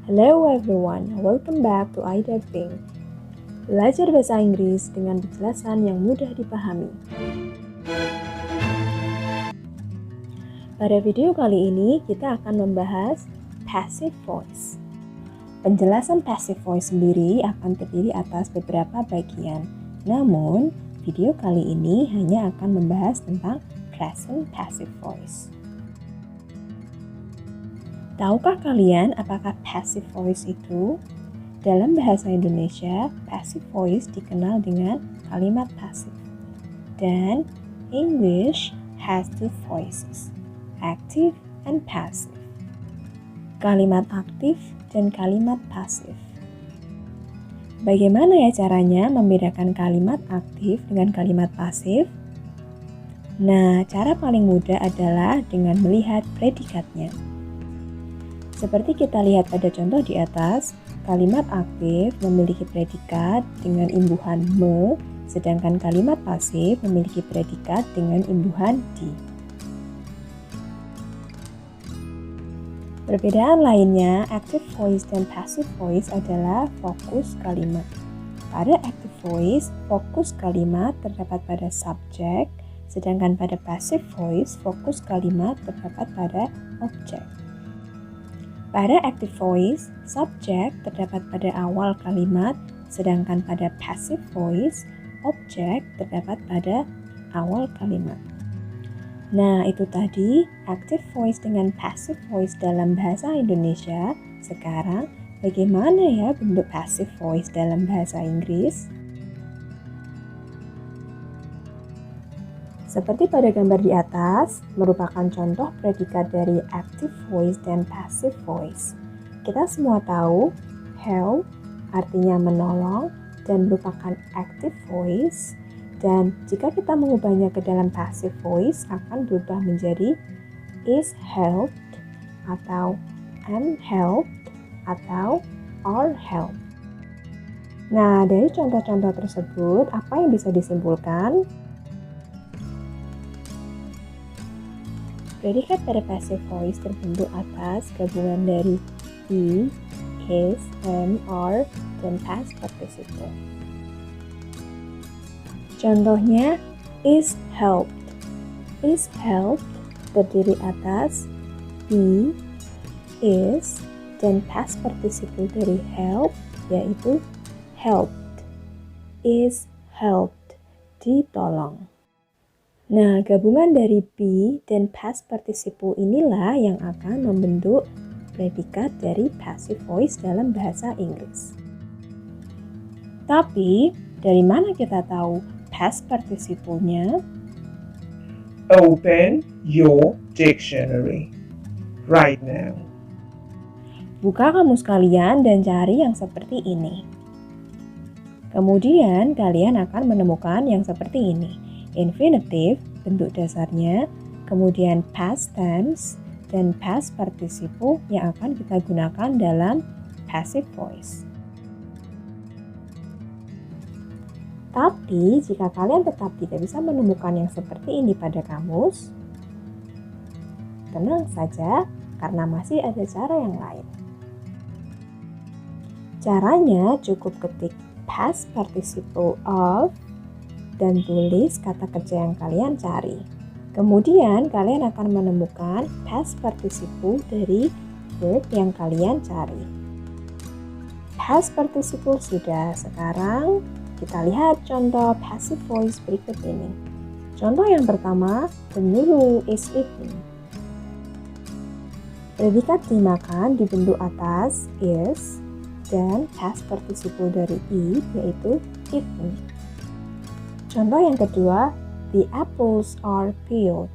Hello everyone, welcome back to Ida Pink. Belajar bahasa Inggris dengan penjelasan yang mudah dipahami. Pada video kali ini kita akan membahas passive voice. Penjelasan passive voice sendiri akan terdiri atas beberapa bagian. Namun, video kali ini hanya akan membahas tentang present passive voice. Tahukah kalian apakah passive voice itu? Dalam bahasa Indonesia, passive voice dikenal dengan kalimat pasif. Dan English has two voices, active and passive. Kalimat aktif dan kalimat pasif. Bagaimana ya caranya membedakan kalimat aktif dengan kalimat pasif? Nah, cara paling mudah adalah dengan melihat predikatnya. Seperti kita lihat pada contoh di atas, kalimat aktif memiliki predikat dengan imbuhan me, sedangkan kalimat pasif memiliki predikat dengan imbuhan di. Perbedaan lainnya, active voice dan passive voice adalah fokus kalimat. Pada active voice, fokus kalimat terdapat pada subjek, sedangkan pada passive voice, fokus kalimat terdapat pada objek. Pada active voice, subjek terdapat pada awal kalimat, sedangkan pada passive voice, objek terdapat pada awal kalimat. Nah, itu tadi active voice dengan passive voice dalam bahasa Indonesia. Sekarang, bagaimana ya bentuk passive voice dalam bahasa Inggris? Seperti pada gambar di atas, merupakan contoh predikat dari active voice dan passive voice. Kita semua tahu, help artinya menolong dan merupakan active voice. Dan jika kita mengubahnya ke dalam passive voice, akan berubah menjadi is helped, atau am helped, atau are helped. Nah, dari contoh-contoh tersebut, apa yang bisa disimpulkan? Predikat pada passive voice terbentuk atas gabungan dari be, is, am, are, dan past participle. Contohnya, is helped. Is helped terdiri atas be, is, dan past participle dari help, yaitu helped. Is helped, ditolong. Nah, gabungan dari be dan past participle inilah yang akan membentuk predikat dari passive voice dalam bahasa Inggris. Tapi, dari mana kita tahu past participle-nya? Open your dictionary right now. Buka kamus kalian dan cari yang seperti ini. Kemudian, kalian akan menemukan yang seperti ini. Infinitive, bentuk dasarnya, kemudian past tense, dan past participle yang akan kita gunakan dalam passive voice. Tapi, jika kalian tetap tidak bisa menemukan yang seperti ini pada kamus, tenang saja, karena masih ada cara yang lain. Caranya cukup ketik past participle of, dan tulis kata kerja yang kalian cari. Kemudian kalian akan menemukan past participle dari verb yang kalian cari. Past participle sudah, sekarang kita lihat contoh passive voice berikut ini. Contoh yang pertama, the noodle is eaten. Predikat dimakan dibentuk atas is dan past participle dari eat yaitu eaten. Contoh yang kedua, the apples are peeled.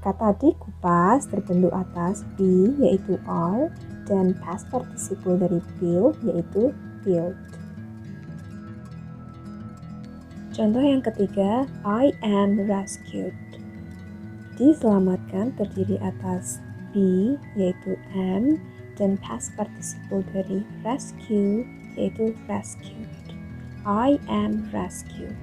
Kata dikupas terbentuk atas be yaitu are dan past participle dari peel yaitu peeled. Contoh yang ketiga, I am rescued. Diselamatkan terdiri atas be yaitu am dan past participle dari rescue yaitu rescued. I am rescued.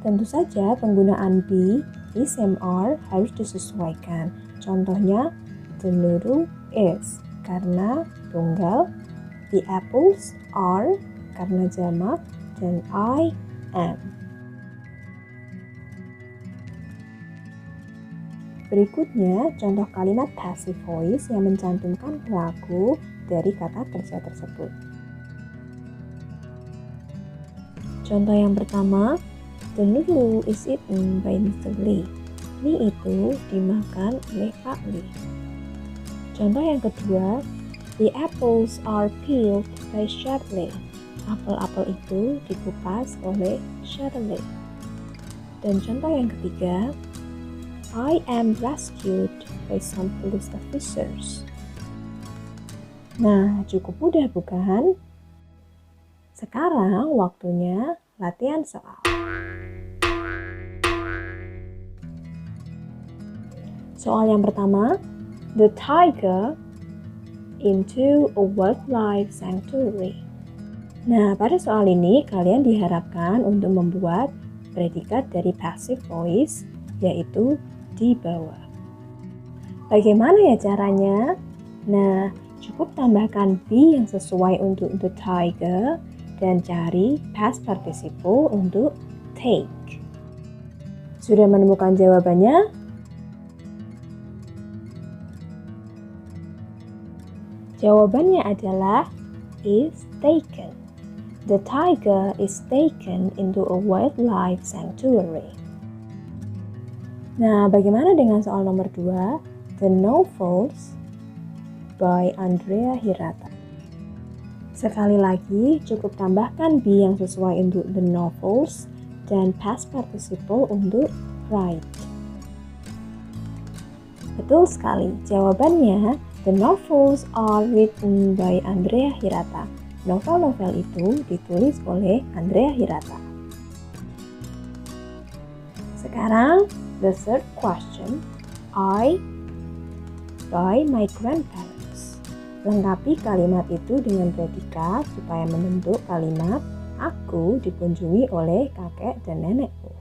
Tentu saja penggunaan be SMR harus disesuaikan. Contohnya, the noodle is karena tunggal, the apples are karena jamak, dan I am. Berikutnya, contoh kalimat passive voice yang mencantumkan pelaku dari kata kerja tersebut. Contoh yang pertama, the noodle is eaten by Mr. Lee. Mie itu dimakan oleh Pak Lee. Contoh yang kedua, the apples are peeled by Shirley. Apel-apel itu dikupas oleh Shirley. Dan contoh yang ketiga, I am rescued by some police officers. Nah, cukup mudah bukan? Sekarang waktunya latihan soal. Soal yang pertama, the tiger into a wildlife sanctuary. Nah, pada soal ini kalian diharapkan untuk membuat predikat dari passive voice, yaitu dibawa. Bagaimana ya caranya? Nah, cukup tambahkan be yang sesuai untuk the tiger dan cari past participle untuk take. Sudah menemukan jawabannya? Jawabannya adalah is taken. The tiger is taken into a wildlife sanctuary. Nah, bagaimana dengan soal nomor 2? The Novels by Andrea Hirata. Sekali lagi, cukup tambahkan be yang sesuai untuk the novels dan past participle untuk write. Betul sekali, jawabannya the novels are written by Andrea Hirata. Novel-novel itu ditulis oleh Andrea Hirata. Sekarang, the third question, I by my grandparents. Lengkapi kalimat itu dengan predikat supaya membentuk kalimat aku dikunjungi oleh kakek dan nenekku.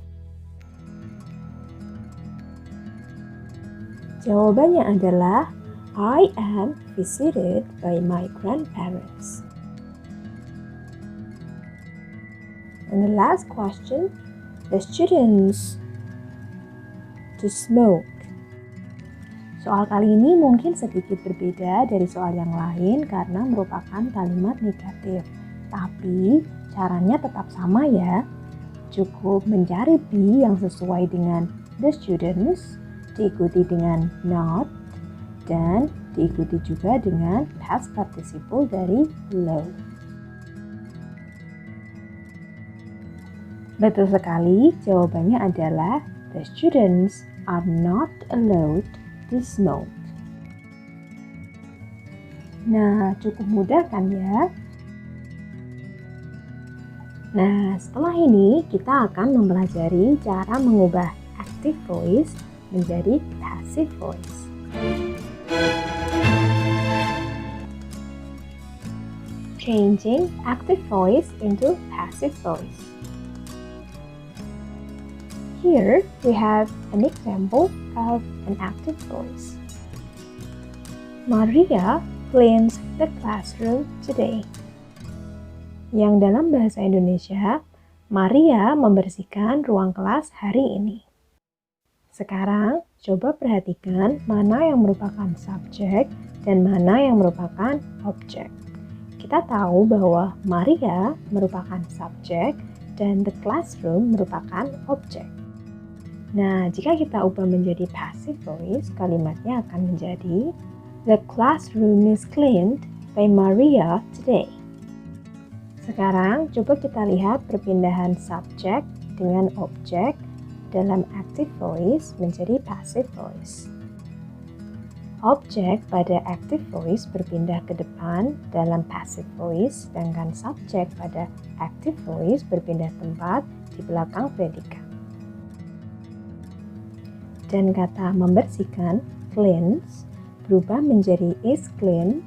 Jawabannya adalah I am visited by my grandparents. And the last question, the students to smoke. Soal kali ini mungkin sedikit berbeda dari soal yang lain karena merupakan kalimat negatif. Tapi caranya tetap sama ya. Cukup mencari be yang sesuai dengan the students, diikuti dengan not, dan diikuti juga dengan past participle dari low. Betul sekali, jawabannya adalah the students are not allowed to smoke. Nah, cukup mudah kan ya? Nah, setelah ini kita akan mempelajari cara mengubah active voice menjadi passive voice. Changing active voice into passive voice. Here we have an example of an active voice. Maria cleans the classroom today. Yang dalam bahasa Indonesia, Maria membersihkan ruang kelas hari ini. Sekarang, coba perhatikan mana yang merupakan subjek dan mana yang merupakan objek. Kita tahu bahwa Maria merupakan subjek dan the classroom merupakan objek. Nah, jika kita ubah menjadi passive voice, kalimatnya akan menjadi the classroom is cleaned by Maria today. Sekarang, coba kita lihat perpindahan subjek dengan objek dalam active voice menjadi passive voice. Objek pada active voice berpindah ke depan dalam passive voice, sedangkan subjek pada active voice berpindah tempat di belakang predikat. Dan kata membersihkan, cleanse, berubah menjadi is cleaned,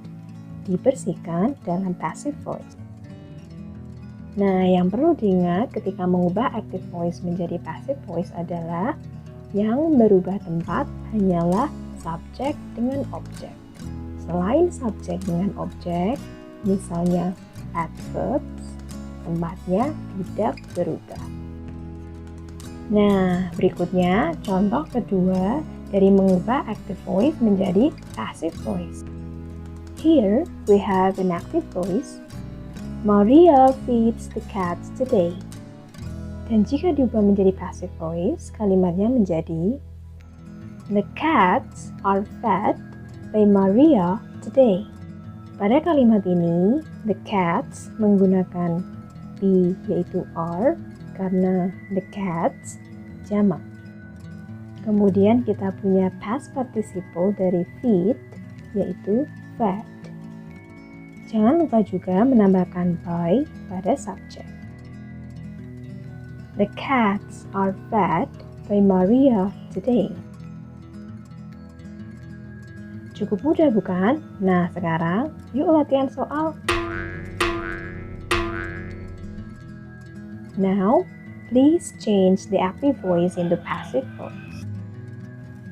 dibersihkan dalam passive voice. Nah, yang perlu diingat ketika mengubah active voice menjadi passive voice adalah Yang berubah tempat hanyalah subjek dengan objek. Selain subjek dengan objek, misalnya adverbs, tempatnya tidak berubah. Nah, berikutnya contoh kedua dari mengubah active voice menjadi passive voice. Here we have an active voice. Maria feeds the cats today. Dan jika diubah menjadi passive voice, kalimatnya menjadi the cats are fed by Maria today. Pada kalimat ini, the cats menggunakan be yaitu are karena the cats jamak. Kemudian kita punya past participle dari feed yaitu fed. Jangan lupa juga menambahkan by pada subjek. The cats are fed by Maria today. Cukup mudah bukan? Nah sekarang yuk latihan soal. Now, please change the active voice into passive voice.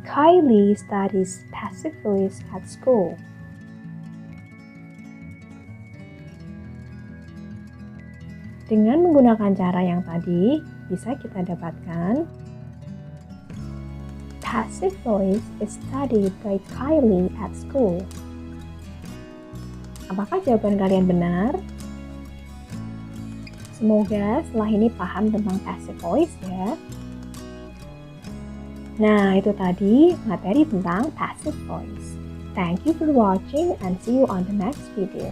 Kylie studies passive voice at school. Dengan menggunakan cara yang tadi, bisa kita dapatkan passive voice is studied by Kylie at school. Apakah jawaban kalian benar? Semoga setelah ini paham tentang passive voice ya. Nah, itu tadi materi tentang passive voice. Thank you for watching and see you on the next video.